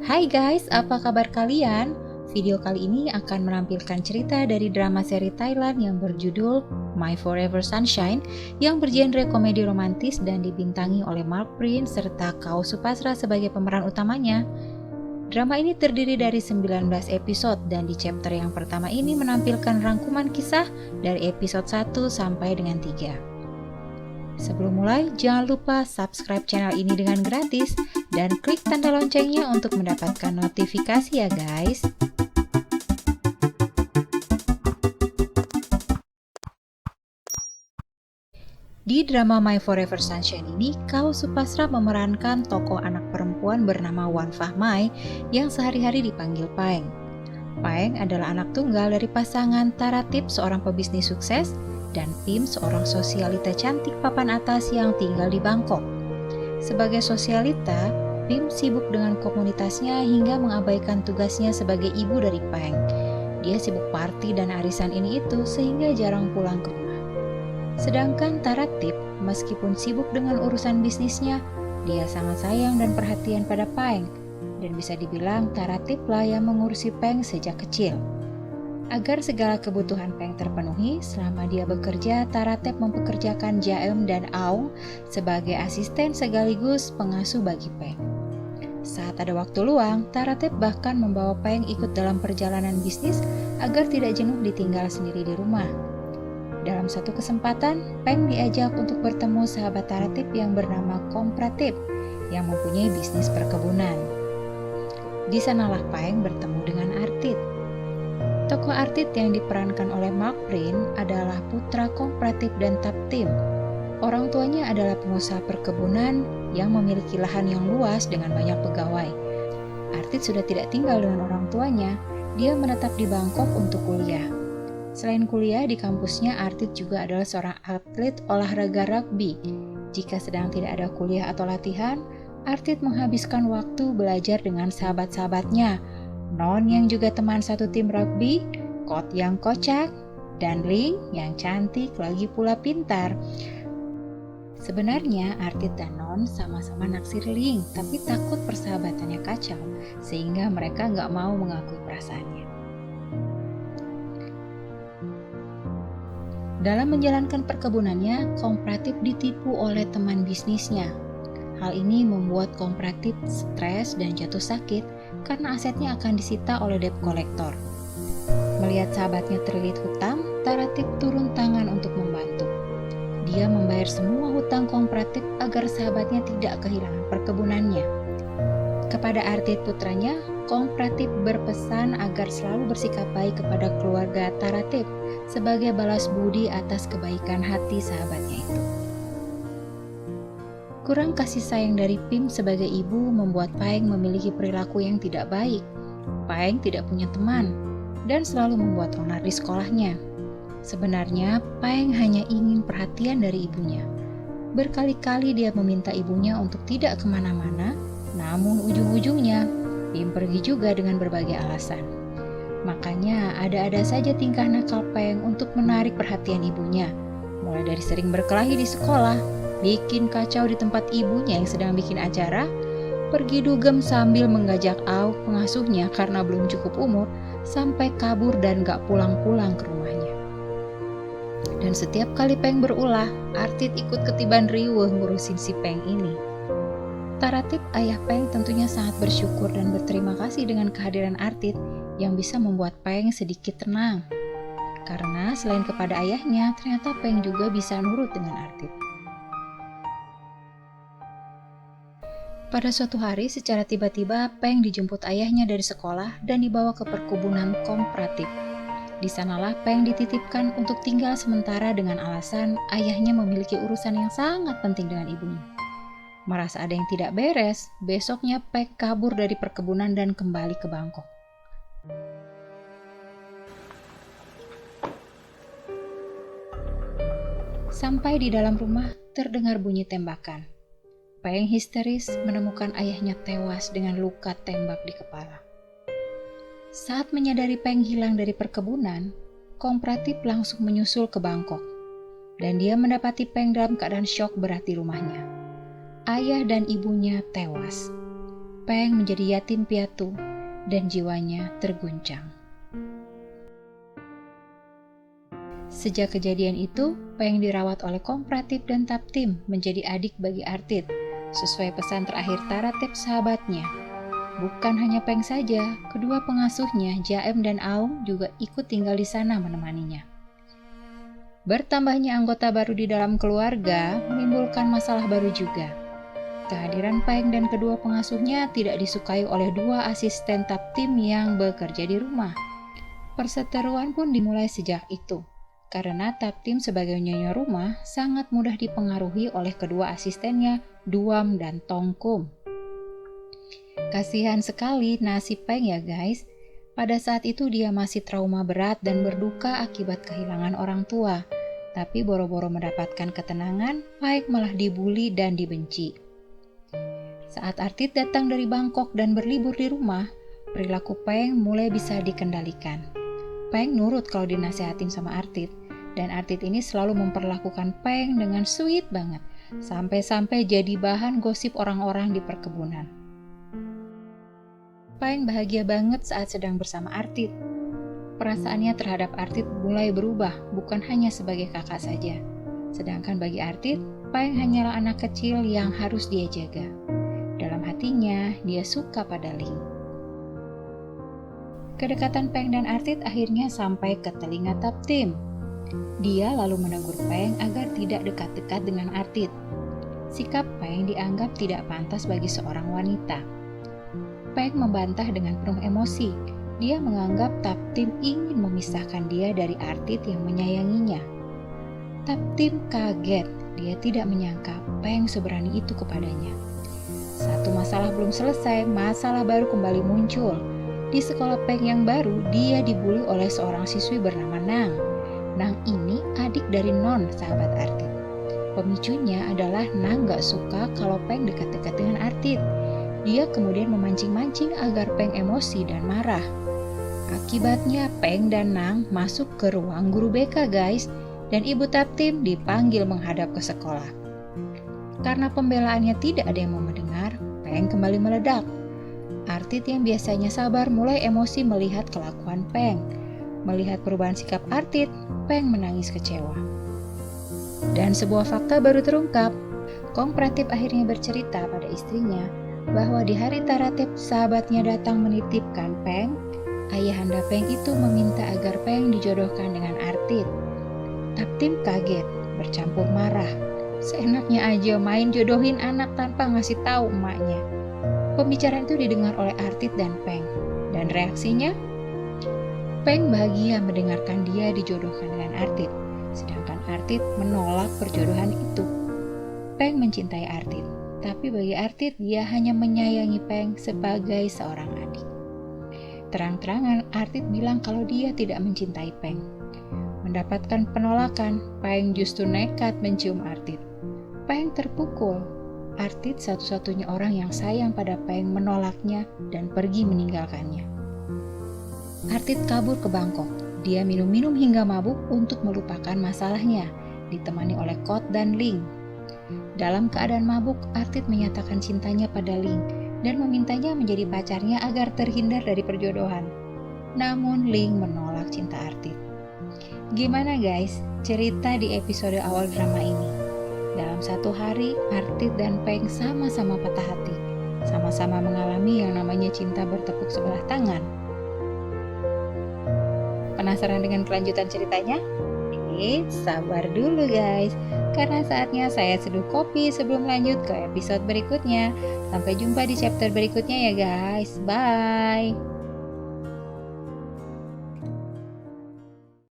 Hai guys, apa kabar kalian? Video kali ini akan menampilkan cerita dari drama seri Thailand yang berjudul My Forever Sunshine yang bergenre komedi romantis dan dibintangi oleh Mark Prince serta Kao Supasra sebagai pemeran utamanya. Drama ini terdiri dari 19 episode dan di chapter yang pertama ini menampilkan rangkuman kisah dari episode 1 sampai dengan 3. Sebelum mulai, jangan lupa subscribe channel ini dengan gratis dan klik tanda loncengnya untuk mendapatkan notifikasi ya guys. Di drama My Forever Sunshine ini, Kao Supasra memerankan tokoh anak perempuan bernama Wan Fah Mai yang sehari-hari dipanggil Paeng. Paeng adalah anak tunggal dari pasangan Taratip, seorang pebisnis sukses, dan Pim, seorang sosialita cantik papan atas yang tinggal di Bangkok. Sebagai sosialita, Pim sibuk dengan komunitasnya hingga mengabaikan tugasnya sebagai ibu dari Paeng. Dia sibuk party dan arisan ini itu sehingga jarang pulang ke rumah. Sedangkan Taratip, meskipun sibuk dengan urusan bisnisnya, dia sangat sayang dan perhatian pada Paeng. Dan bisa dibilang Taratip lah yang mengurusi Paeng sejak kecil. Agar segala kebutuhan Paeng terpenuhi, selama dia bekerja, Taratip mempekerjakan Jaeum dan Aung sebagai asisten sekaligus pengasuh bagi Paeng. Saat ada waktu luang, Taratip bahkan membawa Paeng ikut dalam perjalanan bisnis agar tidak jenuh ditinggal sendiri di rumah. Dalam satu kesempatan, Paeng diajak untuk bertemu sahabat Taratip yang bernama Kompratip yang mempunyai bisnis perkebunan. Di sanalah Paeng bertemu dengan Artit. Tokoh Artit yang diperankan oleh Mark Prince adalah putra Kompratip dan Taptim. Orang tuanya adalah pengusaha perkebunan yang memiliki lahan yang luas dengan banyak pegawai. Artit sudah tidak tinggal dengan orang tuanya, dia menetap di Bangkok untuk kuliah. Selain kuliah, di kampusnya Artit juga adalah seorang atlet olahraga rugby. Jika sedang tidak ada kuliah atau latihan, Artit menghabiskan waktu belajar dengan sahabat-sahabatnya, Non yang juga teman satu tim rugby, Kot yang kocak, dan Ling yang cantik lagi pula pintar. Sebenarnya Artit dan Non sama-sama naksir Ling, tapi takut persahabatannya kacau, sehingga mereka nggak mau mengakui perasaannya. Dalam menjalankan perkebunannya, Kompratip ditipu oleh teman bisnisnya. Hal ini membuat Kompratip stres dan jatuh sakit karena asetnya akan disita oleh debt collector. Melihat sahabatnya terlilit hutang, Taratip turun tangan untuk membantu. Dia membayar semua hutang Kompratip agar sahabatnya tidak kehilangan perkebunannya. Kepada Artit putranya, Kompratip berpesan agar selalu bersikap baik kepada keluarga Taratip sebagai balas budi atas kebaikan hati sahabatnya itu. Kurang kasih sayang dari Pim sebagai ibu membuat Paeng memiliki perilaku yang tidak baik. Paeng tidak punya teman dan selalu membuat onar di sekolahnya. Sebenarnya, Paeng hanya ingin perhatian dari ibunya. Berkali-kali dia meminta ibunya untuk tidak kemana-mana, namun ujung-ujungnya Pim pergi juga dengan berbagai alasan. Makanya ada-ada saja tingkah nakal Paeng untuk menarik perhatian ibunya, mulai dari sering berkelahi di sekolah, bikin kacau di tempat ibunya yang sedang bikin acara, pergi dugem sambil menggajak Aung pengasuhnya karena belum cukup umur, sampai kabur dan gak pulang-pulang ke rumahnya. Dan setiap kali Paeng berulah, Artit ikut ketiban riweuh ngurusin si Paeng ini. Taratip, ayah Paeng, tentunya sangat bersyukur dan berterima kasih dengan kehadiran Artit yang bisa membuat Paeng sedikit tenang. Karena selain kepada ayahnya, ternyata Paeng juga bisa nurut dengan Artit. Pada suatu hari, secara tiba-tiba Paeng dijemput ayahnya dari sekolah dan dibawa ke perkebunan Kompratip. Di sanalah Paeng dititipkan untuk tinggal sementara dengan alasan ayahnya memiliki urusan yang sangat penting dengan ibunya. Merasa ada yang tidak beres, besoknya Paeng kabur dari perkebunan dan kembali ke Bangkok. Sampai di dalam rumah, terdengar bunyi tembakan. Paeng histeris menemukan ayahnya tewas dengan luka tembak di kepala. Saat menyadari Paeng hilang dari perkebunan, Kompratip langsung menyusul ke Bangkok. Dan dia mendapati Paeng dalam keadaan syok berat di rumahnya. Ayah dan ibunya tewas. Peng menjadi yatim piatu dan jiwanya terguncang. Sejak kejadian itu, Peng dirawat oleh Kompratip dan Taptim menjadi adik bagi Artit, sesuai pesan terakhir Taratep sahabatnya. Bukan hanya Peng saja, kedua pengasuhnya Jaem dan Aum juga ikut tinggal di sana menemaninya. Bertambahnya anggota baru di dalam keluarga menimbulkan masalah baru juga. Kehadiran Peng dan kedua pengasuhnya tidak disukai oleh dua asisten Taptim yang bekerja di rumah. Perseteruan pun dimulai sejak itu, karena Taptim sebagai nyonya rumah sangat mudah dipengaruhi oleh kedua asistennya, Duam dan Tongkum. Kasihan sekali nasib Peng ya guys. Pada saat itu dia masih trauma berat dan berduka akibat kehilangan orang tua. Tapi boro-boro mendapatkan ketenangan, Peng malah dibully dan dibenci. Saat Artit datang dari Bangkok dan berlibur di rumah, perilaku Peng mulai bisa dikendalikan. Peng nurut kalau dinasehatin sama Artit, dan Artit ini selalu memperlakukan Peng dengan sweet banget, sampai-sampai jadi bahan gosip orang-orang di perkebunan. Peng bahagia banget saat sedang bersama Artit. Perasaannya terhadap Artit mulai berubah, bukan hanya sebagai kakak saja. Sedangkan bagi Artit, Peng hanyalah anak kecil yang harus dia jaga. Dalam hatinya, dia suka pada Ling. Kedekatan Peng dan Artit akhirnya sampai ke telinga Taptim. Dia lalu menegur Peng agar tidak dekat-dekat dengan Artit. Sikap Peng dianggap tidak pantas bagi seorang wanita. Peng membantah dengan penuh emosi. Dia menganggap Taptim ingin memisahkan dia dari Artit yang menyayanginya. Taptim kaget. Dia tidak menyangka Peng seberani itu kepadanya. Satu masalah belum selesai, masalah baru kembali muncul. Di sekolah Peng yang baru, dia dibully oleh seorang siswi bernama Nang. Nang ini adik dari Non, sahabat Artit. Pemicunya adalah Nang gak suka kalau Peng dekat-dekat dengan Artit. Dia kemudian memancing-mancing agar Peng emosi dan marah. Akibatnya Peng dan Nang masuk ke ruang guru BK guys, dan Ibu Taptim dipanggil menghadap ke sekolah. Karena pembelaannya tidak ada yang mau mendengar, Peng kembali meledak. Artit yang biasanya sabar mulai emosi melihat kelakuan Peng. Melihat perubahan sikap Artit, Peng menangis kecewa. Dan sebuah fakta baru terungkap. Kompratip akhirnya bercerita pada istrinya bahwa di hari Taratep sahabatnya datang menitipkan Peng. Ayahanda Peng itu meminta agar Peng dijodohkan dengan Artit. Taptim kaget, bercampur marah. Seenaknya aja main jodohin anak tanpa ngasih tahu emaknya. Pembicaraan itu didengar oleh Artit dan Peng. Dan reaksinya? Peng bahagia mendengarkan dia dijodohkan dengan Artit. Sedangkan Artit menolak perjodohan itu. Peng mencintai Artit. Tapi bagi Artit dia hanya menyayangi Peng sebagai seorang adik. Terang-terangan Artit bilang kalau dia tidak mencintai Peng. Mendapatkan penolakan, Peng justru nekat mencium Artit. Peng terpukul. Artit satu-satunya orang yang sayang pada Peng menolaknya dan pergi meninggalkannya. Artit kabur ke Bangkok. Dia minum-minum hingga mabuk untuk melupakan masalahnya, ditemani oleh Kot dan Ling. Dalam keadaan mabuk, Artit menyatakan cintanya pada Ling dan memintanya menjadi pacarnya agar terhindar dari perjodohan. Namun Ling menolak cinta Artit. Gimana guys cerita di episode awal drama ini? Dalam satu hari, Artit dan Peng sama-sama patah hati. Sama-sama mengalami yang namanya cinta bertepuk sebelah tangan. Penasaran dengan kelanjutan ceritanya? Sabar dulu guys, karena saatnya saya seduh kopi sebelum lanjut ke episode berikutnya. Sampai jumpa di chapter berikutnya ya guys, bye!